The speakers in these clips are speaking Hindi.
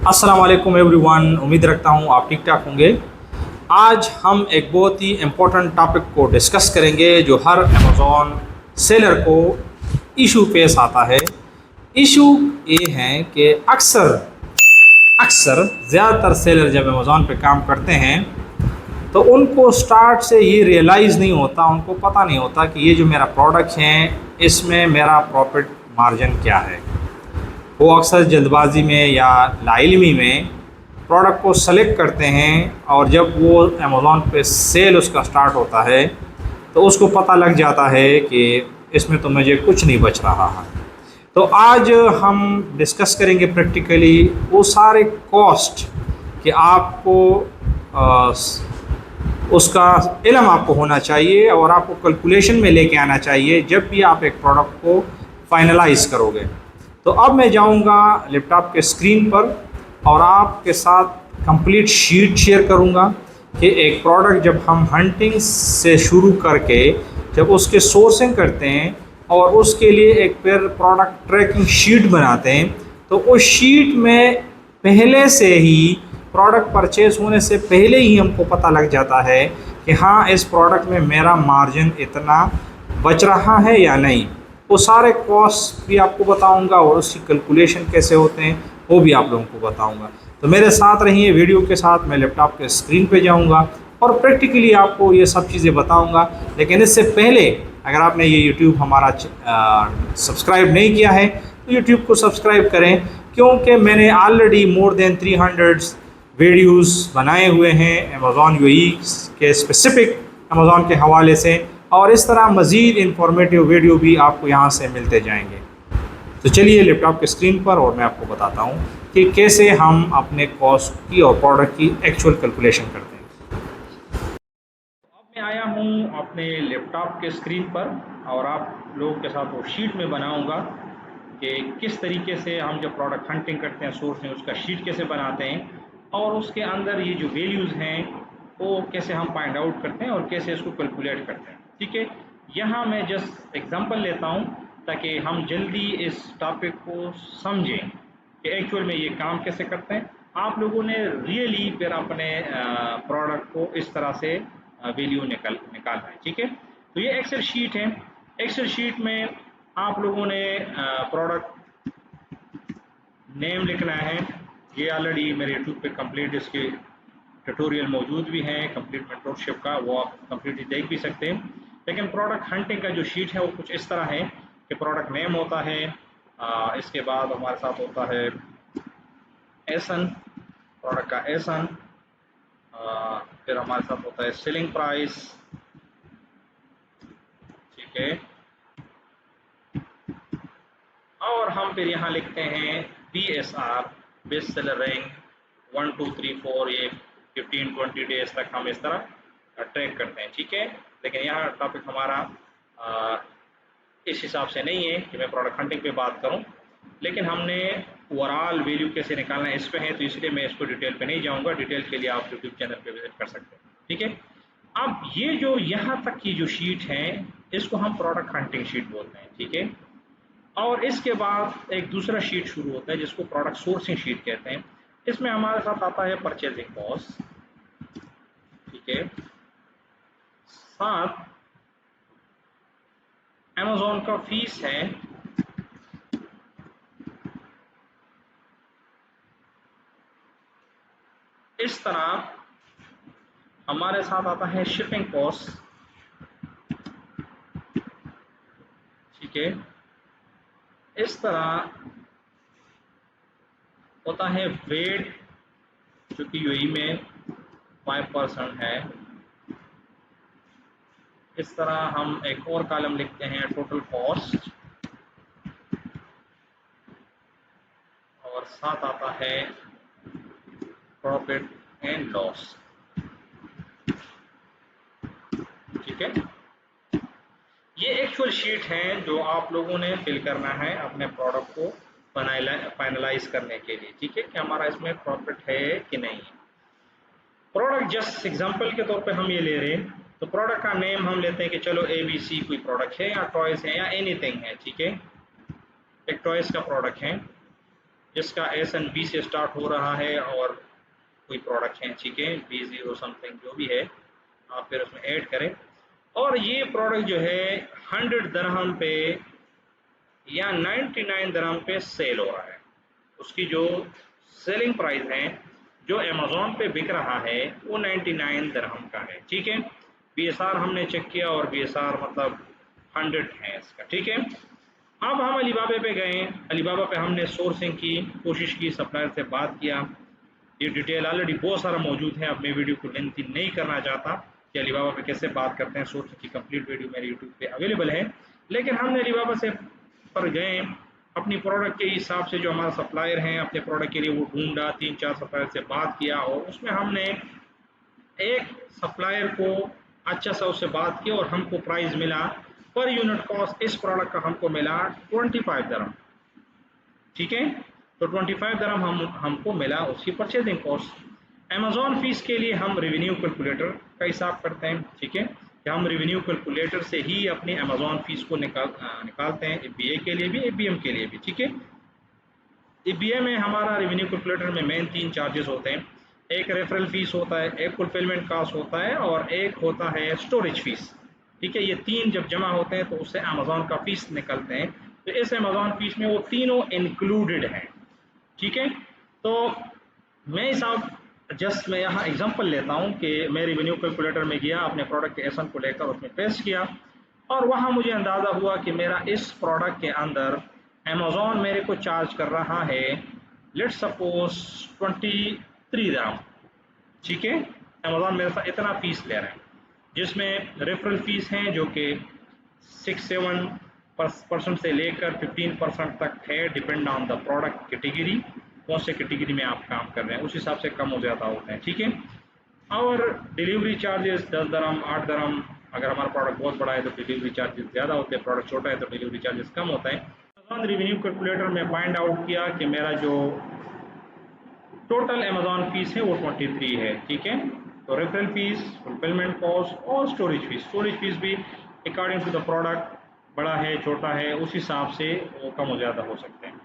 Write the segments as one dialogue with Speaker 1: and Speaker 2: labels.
Speaker 1: अस्सलाम वालेकुम एवरीवन। उम्मीद रखता हूँ आप ठीक ठाक होंगे। आज हम एक बहुत ही इम्पोर्टेंट टॉपिक को डिस्कस करेंगे जो हर अमेज़ॉन सेलर को इशू पेश आता है। इशू ये है कि अक्सर ज़्यादातर सेलर जब अमेज़ॉन पे काम करते हैं तो उनको स्टार्ट से ये रियलाइज़ नहीं होता, उनको पता नहीं होता कि ये जो मेरा प्रोडक्ट है इसमें मेरा प्रॉफिट मार्जिन क्या है। वो अक्सर जल्दबाजी में या लाइलमी में प्रोडक्ट को सेलेक्ट करते हैं और जब वो अमेज़ॉन पे सेल उसका स्टार्ट होता है तो उसको पता लग जाता है कि इसमें तो मुझे कुछ नहीं बच रहा है। तो आज हम डिस्कस करेंगे प्रैक्टिकली वो सारे कॉस्ट कि आपको उसका इल्म आपको होना चाहिए और आपको कैलकुलेशन में लेके आना चाहिए जब भी आप एक प्रोडक्ट को फाइनलाइज़ करोगे। तो अब मैं जाऊंगा लैपटॉप के स्क्रीन पर और आपके साथ कंप्लीट शीट शेयर करूंगा कि एक प्रोडक्ट जब हम हंटिंग से शुरू करके जब उसके सोर्सिंग करते हैं और उसके लिए एक फिर प्रोडक्ट ट्रैकिंग शीट बनाते हैं तो उस शीट में पहले से ही प्रोडक्ट परचेज होने से पहले ही हमको पता लग जाता है कि हाँ इस प्रोडक्ट में मेरा मार्जिन इतना बच रहा है या नहीं। वो सारे कॉस्ट भी आपको बताऊंगा और उसकी कैलकुलेशन कैसे होते हैं वो भी आप लोगों को बताऊंगा। तो मेरे साथ रहिए वीडियो के साथ। मैं लैपटॉप के स्क्रीन पे जाऊंगा और प्रैक्टिकली आपको ये सब चीज़ें बताऊंगा। लेकिन इससे पहले अगर आपने ये यूट्यूब हमारा सब्सक्राइब नहीं किया है तो यूट्यूब को सब्सक्राइब करें, क्योंकि मैंने ऑलरेडी मोर देन 300 वीडियोज़ बनाए हुए हैं अमेज़ॉन यूएई के स्पेसिफ़िक अमेज़ॉन के हवाले से, और इस तरह मज़ीद इंफॉर्मेटिव वीडियो भी आपको यहाँ से मिलते जाएंगे। तो चलिए लैपटॉप के स्क्रीन पर और मैं आपको बताता हूँ कि कैसे हम अपने कॉस्ट की और प्रोडक्ट की एक्चुअल कैलकुलेशन करते हैं। अब मैं आया हूँ अपने लैपटॉप के स्क्रीन पर और आप लोगों के साथ वो शीट में बनाऊँगा कि किस तरीके से हम जब प्रोडक्ट हंटिंग करते हैं सोर्स में उसका शीट कैसे बनाते हैं और उसके अंदर ये जो वैल्यूज़ हैं वो कैसे हम फाइंड आउट करते हैं और कैसे इसको कैलकुलेट करते हैं। ठीक है, यहाँ मैं जस्ट एग्जांपल लेता हूँ ताकि हम जल्दी इस टॉपिक को समझें कि एक्चुअल में ये काम कैसे करते हैं। आप लोगों ने रियली फिर अपने प्रोडक्ट को इस तरह से वैल्यू निकालना है। ठीक है, तो ये एक्सेल शीट है। एक्सेल शीट में आप लोगों ने प्रोडक्ट नेम लिखना है। ये ऑलरेडी मेरे यूट्यूब पे कंप्लीट इसके ट्यूटोरियल मौजूद भी हैं कंप्लीट मेंटरशिप का, वो आप कंप्लीटली देख भी सकते हैं। लेकिन प्रोडक्ट हंटिंग का जो शीट है वो कुछ इस तरह है कि प्रोडक्ट नेम होता है, इसके बाद हमारे साथ होता है एसन, प्रोडक्ट का एसन, फिर हमारे साथ होता है सेलिंग प्राइस। ठीक है, और हम फिर यहाँ लिखते हैं BSR, बेस्ट सेलर रैंक 1 2 3 4, ये 15-20 डेज तक हम इस तरह ट्रैक करते हैं। ठीक है, लेकिन यहाँ टॉपिक हमारा इस हिसाब से नहीं है कि मैं प्रोडक्ट हंटिंग पे बात करूँ, लेकिन हमने ओवरऑल वैल्यू कैसे निकालना है इस पे है, तो इसलिए मैं इसको डिटेल पे नहीं जाऊँगा। डिटेल के लिए आप यूट्यूब चैनल पे विजिट कर सकते हैं। ठीक है, अब ये जो यहाँ तक की जो शीट है इसको हम प्रोडक्ट हंटिंग शीट बोलते हैं। ठीक है, और इसके बाद एक दूसरा शीट शुरू होता है जिसको प्रोडक्ट सोर्सिंग शीट कहते हैं। इसमें हमारे साथ आता है परचेजिंग कॉस्ट। ठीक है, साथ अमेज़ॉन का फीस है, इस तरह हमारे साथ आता है शिपिंग कॉस्ट। ठीक है, इस तरह होता है वेट जो कि यूएई में 5% है। इस तरह हम एक और कॉलम लिखते हैं टोटल कॉस्ट, और साथ आता है प्रॉफिट एंड लॉस। ठीक है, ये एक्चुअल शीट है जो आप लोगों ने फिल करना है अपने प्रोडक्ट को फाइनलाइज करने के लिए। ठीक है, कि हमारा इसमें प्रॉफिट है कि नहीं। प्रोडक्ट जस्ट एग्जांपल के तौर पे हम ये ले रहे हैं, तो प्रोडक्ट का नेम हम लेते हैं कि चलो ABC कोई प्रोडक्ट है या टॉयज है या एनीथिंग है। ठीक है, एक टॉयज का प्रोडक्ट है। जिसका SNB से स्टार्ट हो रहा है और कोई प्रोडक्ट है, ठीक है, B0 समथिंग जो भी है आप फिर उसमें ऐड करें। और ये प्रोडक्ट जो है 100 दरहम पे या 99 दरहम पे सेल हो रहा है। उसकी जो सेलिंग प्राइस है जो अमेज़ॉन पे बिक रहा है वो 99 दरहम का है, ठीक है। BSR हमने चेक किया और BSR मतलब 100 है इसका, ठीक है। अब हम अलीबाबा पे गए, अलीबाबा पे हमने सोर्सिंग की कोशिश की, सप्लायर से बात किया। ये डिटेल ऑलरेडी बहुत सारा मौजूद है, अब मैं वीडियो को लेंथी नहीं करना चाहता कि अलीबाबा पे कैसे बात करते हैं। सोर्सिंग की कंप्लीट वीडियो मेरे यूट्यूब पे अवेलेबल है। लेकिन हमने अलीबाबा से पर गए, अपनी प्रोडक्ट के हिसाब से जो हमारा सप्लायर हैं अपने प्रोडक्ट के लिए वो ढूंढा, 3-4 सप्लायर से बात किया और उसमें हमने एक सप्लायर को अच्छा सा उससे बात की और हमको प्राइस मिला पर यूनिट कॉस्ट इस प्रोडक्ट का हमको मिला 25 दरहम, ठीक है। तो 25 दरहम हमको मिला उसकी परचेजिंग कॉस्ट। अमेज़ॉन फीस के लिए हम रेवेन्यू कैलकुलेटर का हिसाब करते हैं, ठीक है, कि हम रेवेन्यू कैलकुलेटर से ही अपनी अमेज़ॉन फीस को निकालते हैं, FBA के लिए भी FBM के लिए भी, ठीक है। FBA में हमारा रेवेन्यू कैलकुलेटर में मेन 3 चार्जेस होते हैं। एक रेफरल फीस होता है, एक फुलफिलमेंट कॉस्ट होता है और एक होता है स्टोरेज फीस, ठीक है। ये 3 जब जमा होते हैं तो उससे अमेज़ॉन का फीस निकलते हैं। तो इस अमेज़ॉन फीस में वो तीनों इंक्लूडेड हैं, ठीक है। तो मैं हिसाब जस्ट मैं यहाँ एग्जांपल लेता हूँ कि मैं रेवेन्यू कैलकुलेटर में गया, अपने प्रोडक्ट के एसन को लेकर उसमें पेस्ट किया और वहाँ मुझे अंदाज़ा हुआ कि मेरा इस प्रोडक्ट के अंदर अमेज़ॉन मेरे को चार्ज कर रहा है लेट्स सपोज 23 दरहम, ठीक है। अमेज़ॉन मेरे साथ इतना फीस ले रहे हैं जिसमें रेफरल फीस हैं जो कि 6-7% से लेकर 15% तक है, depend on the product category, कौन से कैटेगरी में आप काम कर रहे हैं उस हिसाब से कम हो ज़्यादा होते हैं, ठीक है। और डिलीवरी चार्जेस 10 दरहम 8 दरहम, अगर हमारा प्रोडक्ट बहुत बड़ा है तो डिलीवरी चार्जेस ज़्यादा होते हैं, प्रोडक्ट छोटा है तो डिलीवरी चार्जेस कम होता है। अमेज़ॉन रेवेन्यू कैलकुलेटर में फाइंड आउट किया कि मेरा जो टोटल अमेज़ॉन फीस है वो 23 है, ठीक है। तो रेफरल फीस, फुलफिलमेंट कॉस्ट और स्टोरेज फीस भी अकॉर्डिंग टू द प्रोडक्ट बड़ा है छोटा है उस हिसाब से वो कम हो ज़्यादा हो सकते हैं।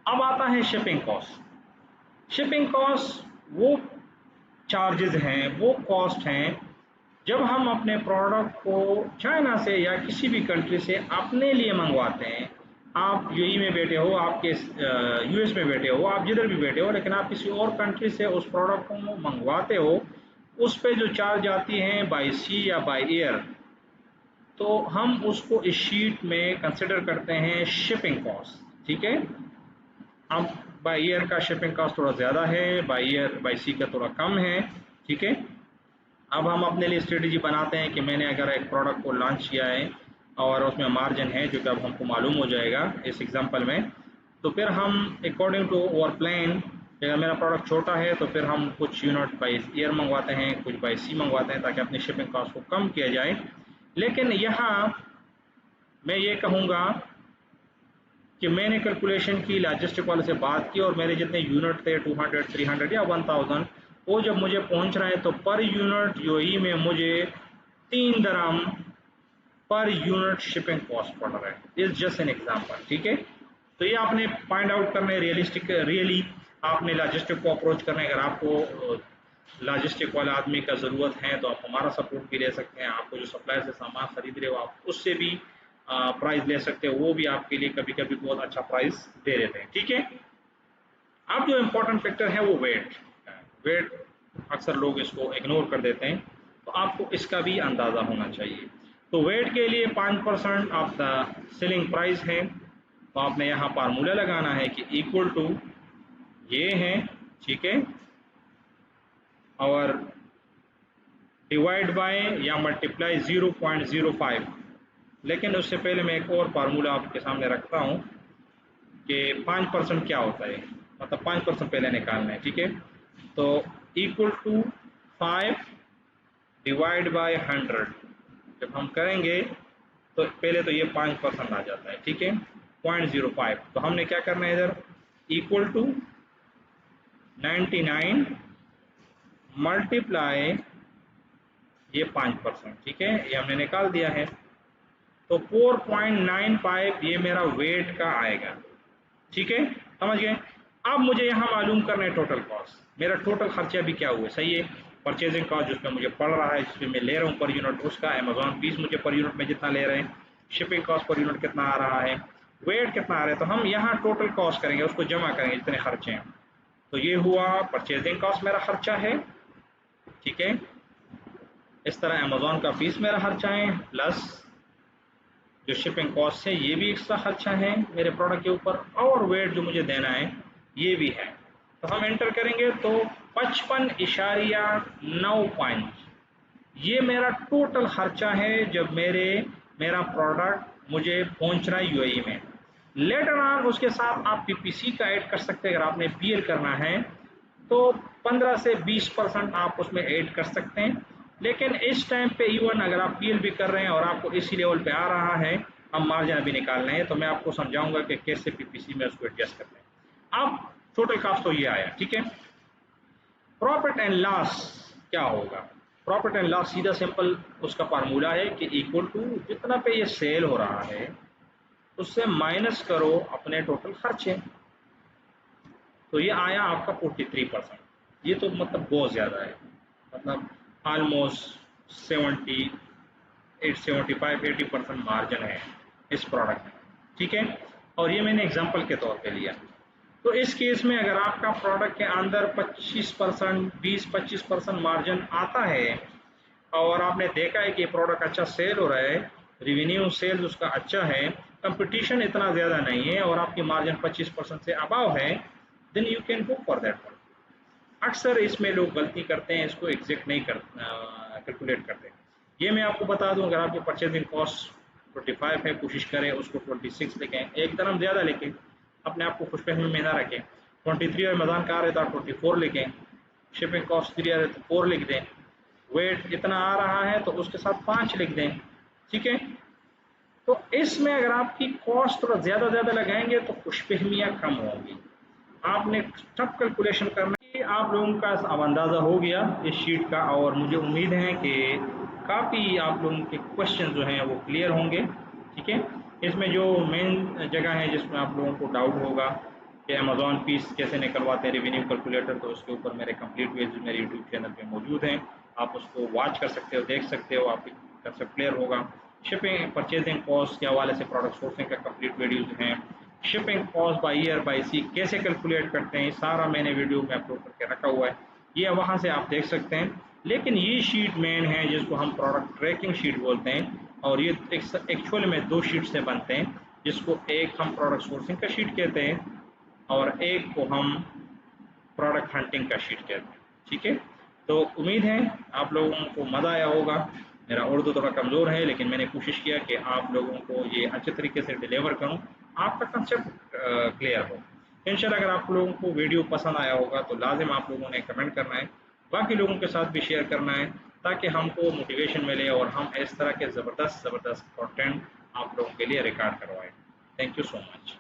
Speaker 1: अब आता है शिपिंग कॉस्ट। शिपिंग कॉस्ट वो चार्जेस हैं, वो कॉस्ट हैं जब हम अपने प्रोडक्ट को चाइना से या किसी भी कंट्री से अपने लिए मंगवाते हैं। आप यूएई में बैठे हो, आपके US में बैठे हो, आप जिधर भी बैठे हो, लेकिन आप किसी और कंट्री से उस प्रोडक्ट को मंगवाते हो, उस पे जो चार्ज आती हैं बाय सी या बाय एयर, तो हम उसको इस शीट में कंसिडर करते हैं शिपिंग कॉस्ट, ठीक है। अब बाय एयर का शिपिंग कॉस्ट थोड़ा ज़्यादा है, बाय सी का थोड़ा कम है, ठीक है। अब हम अपने लिए स्ट्रेटेजी बनाते हैं कि मैंने अगर एक प्रोडक्ट को लॉन्च किया है और उसमें मार्जिन है जो कि अब हमको मालूम हो जाएगा इस एग्जांपल में, तो फिर हम अकॉर्डिंग टू आवर प्लान, अगर मेरा प्रोडक्ट छोटा है तो फिर हम कुछ यूनिट बाय एयर मंगवाते हैं, कुछ बाय सी मंगवाते हैं ताकि अपनी शिपिंग कॉस्ट को कम किया जाए। लेकिन यहाँ मैं ये कहूँगा कि मैंने कैलकुलेशन की, लॉजिस्टिक वाले से बात की और मेरे जितने यूनिट थे 200, 300 या 1000, वो जब मुझे पहुंच रहे हैं तो पर यूनिट यूएई में मुझे 3 दरहम पर यूनिट शिपिंग कॉस्ट पड़ रहा है। इज जस्ट एन एग्जांपल, ठीक है। तो ये आपने फाइंड आउट करना है रियली आपने लॉजिस्टिक को अप्रोच करना है। अगर आपको लॉजिस्टिक वाला आदमी का ज़रूरत है तो आप हमारा सपोर्ट भी ले सकते हैं। आपको जो सप्लायर से सामान खरीद रहे हो आप उससे भी प्राइस ले सकते हो, वो भी आपके लिए कभी कभी बहुत अच्छा प्राइस दे देते हैं, ठीक है। अब जो इम्पोर्टेंट फैक्टर है वो वेट अक्सर लोग इसको इग्नोर कर देते हैं, तो आपको इसका भी अंदाज़ा होना चाहिए। तो वेट के लिए 5% ऑफ द सेलिंग प्राइस है, तो आपने यहाँ फार्मूला लगाना है कि इक्वल टू ये है, ठीक है, और डिवाइड बाय या मल्टीप्लाई 0.05। लेकिन उससे पहले मैं एक और फार्मूला आपके सामने रखता हूँ कि 5% क्या होता है, मतलब 5% पहले निकालना है, ठीक है। तो इक्वल टू 5 डिवाइड बाय 100 जब हम करेंगे तो पहले तो ये 5% आ जाता है, ठीक है, 0.05। तो हमने क्या करना है इधर, इक्वल टू 99 मल्टीप्लाई ये 5%, ठीक है, ये हमने निकाल दिया है। तो 4.95 ये मेरा वेट का आएगा, ठीक है। समझ गए। अब मुझे यहाँ मालूम करना है टोटल कॉस्ट, मेरा टोटल खर्चा भी क्या हुआ है, सही है। परचेजिंग कॉस्ट जिसमें मुझे पड़ रहा है, जिसमें मैं ले रहा हूँ पर यूनिट, उसका अमेजॉन फीस मुझे पर यूनिट में जितना ले रहे हैं, शिपिंग कॉस्ट पर यूनिट कितना आ रहा है, वेट कितना आ रहा है, तो हम यहाँ टोटल कॉस्ट करेंगे, उसको जमा करेंगे जितने खर्चे हैं। तो ये हुआ परचेजिंग कॉस्ट मेरा खर्चा है, ठीक है। इस तरह अमेजॉन का फीस मेरा खर्चा है, प्लस जो शिपिंग कॉस्ट है ये भी एक्स्ट्रा खर्चा है मेरे प्रोडक्ट के ऊपर, और वेट जो मुझे देना है ये भी है। तो हम एंटर करेंगे तो 55.9 पॉइंट ये मेरा टोटल खर्चा है जब मेरा प्रोडक्ट मुझे पहुंच रहा है यूएई में। लेटर ऑन उसके साथ आप पीपीसी का ऐड कर सकते हैं, अगर आपने पीएल करना है तो 15 से 20% आप उसमें ऐड कर सकते हैं। लेकिन इस टाइम पे इवन अगर आप पीएल भी कर रहे हैं और आपको इसी लेवल पे आ रहा है, हम मार्जिन अभी निकालना है, तो मैं आपको समझाऊंगा कि कैसे पीपीसी में उसको एडजस्ट करते हैं। अब टोटल कॉस्ट तो ये आया, ठीक है। प्रॉफिट एंड लॉस क्या होगा, प्रॉफिट एंड लॉस सीधा सिंपल उसका फार्मूला है कि इक्वल टू जितना पे ये सेल हो रहा है उससे माइनस करो अपने टोटल खर्चे। तो ये आया आपका 43%। ये तो मतलब बहुत ज़्यादा है, मतलब ऑलमोस्ट 75-80% मार्जिन है इस प्रोडक्ट में, ठीक है। और ये मैंने एग्जांपल के तौर पे लिया। तो इस केस में अगर आपका प्रोडक्ट के अंदर 25%, 20-25% मार्जिन आता है और आपने देखा है कि प्रोडक्ट अच्छा सेल हो रहा है, रेवेन्यू सेल्स उसका अच्छा है, कंपटीशन इतना ज़्यादा नहीं है और आपकी मार्जिन 25% से अबव है, then you can go for that one. अक्सर इसमें लोग गलती करते हैं, इसको एग्जैक्ट नहीं कैलकुलेट करते। ये मैं आपको बता दूं, अगर आपकी परचेजिंग कॉस्ट 25 है, कोशिश करें उसको 26 लिखें, एक तरफ ज़्यादा लिखें, अपने आप को खुशफहमी में ना रखें। 23 और मैदान का आ रहे तो आप 24 लिखें, शिपिंग कॉस्ट 3 आ रहे तो 4 लिख दें, वेट इतना आ रहा है तो उसके साथ 5 लिख दें, ठीक है। तो इसमें अगर आपकी कॉस्ट थोड़ा ज़्यादा लगाएंगे तो खुशफहमियाँ कम होंगी। आपने सब कैलकुलेशन करना है। आप लोगों का अब अंदाज़ा हो गया इस शीट का, और मुझे उम्मीद है कि काफ़ी आप लोगों के क्वेश्चन जो हैं वो क्लियर होंगे, ठीक है। इसमें जो मेन जगह है जिसमें आप लोगों को डाउट होगा कि अमेजॉन फीस कैसे निकलवाते हैं रेवेन्यू कैलकुलेटर, तो उसके ऊपर मेरे कंप्लीट वीडियोज मेरे यूट्यूब चैनल पे मौजूद हैं, आप उसको वॉच कर सकते हो, देख सकते हो, आपकी कंसेप्ट क्लियर होगा। शिपिंग परचेजिंग कॉस्ट के हवाले से प्रोडक्ट सोर्सिंग का कंप्लीट वीडियोज हैं, shipping cost by air by sea कैसे कैलकुलेट करते हैं, सारा मैंने वीडियो में अपलोड करके रखा हुआ है, ये वहाँ से आप देख सकते हैं। लेकिन ये शीट मेन है जिसको हम प्रोडक्ट ट्रैकिंग शीट बोलते हैं, और ये एक्चुअल में 2 शीट से बनते हैं, जिसको एक हम प्रोडक्ट सोर्सिंग का शीट कहते हैं और एक को हम प्रोडक्ट हंटिंग का शीट कहते हैं, ठीक है। तो उम्मीद है आप लोगों को मज़ा आया होगा। मेरा उर्दू थोड़ा कमज़ोर है लेकिन मैंने कोशिश किया कि आप लोगों को ये अच्छे तरीके से डिलीवर करूं, आपका कंसेप्ट क्लियर हो। इंशाल्लाह अगर आप लोगों को वीडियो पसंद आया होगा तो लाजिम आप लोगों ने कमेंट करना है, बाकी लोगों के साथ भी शेयर करना है, ताकि हमको मोटिवेशन मिले और हम इस तरह के ज़बरदस्त कंटेंट आप लोगों के लिए रिकॉर्ड करवाएं। Thank you so much.